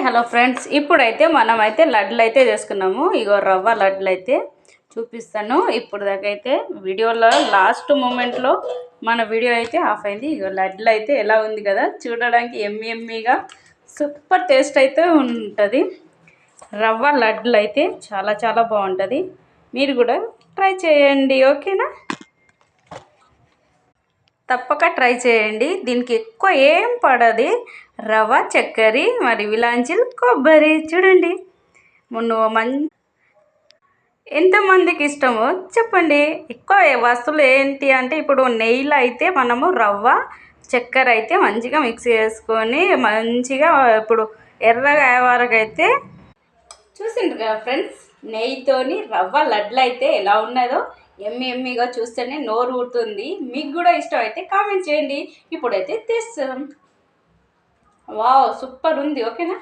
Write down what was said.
Hello friends, ఇప్పుడైతే మనమైతే లడ్లు అయితే చేసుకున్నాము. ఇగో రవ్వ లడ్లు అయితే చూపిస్తాను. ఇప్పుడు దాకా అయితే వీడియోలో లాస్ట్ మూమెంట్లో మన వీడియో అయితే ఆఫ్ అయింది. ఇగో లడ్లు అయితే ఎలా ఉంది కదా, చూడడానికి ఎమ్మీగా సూపర్ టేస్ట్ అయితే ఉంటుంది. రవ్వ లడ్లు అయితే చాలా చాలా బాగుంటుంది. మీరు కూడా ట్రై చేయండి, ఓకేనా? తప్పక ట్రై చేయండి. దీనికి ఎక్కువ ఏం పడది, రవ్వ, చక్కెర, మరి విలాంచీలు, కొబ్బరి. చూడండి ఎంతమందికి ఇష్టమో చెప్పండి. ఎక్కువ వస్తువులు ఏంటి అంటే, ఇప్పుడు నెయ్యిలో అయితే మనము రవ్వ, చక్కెర అయితే మంచిగా మిక్స్ చేసుకొని మంచిగా ఇప్పుడు ఎర్రగా అయ్యే వరకు అయితే చూసిండ్రు కదా ఫ్రెండ్స్. నెయ్యితోని రవ్వ లడ్లు అయితే ఎలా ఉన్నదో ఎమ్మిగా చూస్తేనే నోరు ఊరుతుంది. మీకు కూడా ఇష్టం అయితే కామెంట్ చేయండి. ఇప్పుడైతే తీస్తాం. వావ్, సూపర్ ఉంది, ఓకేనా?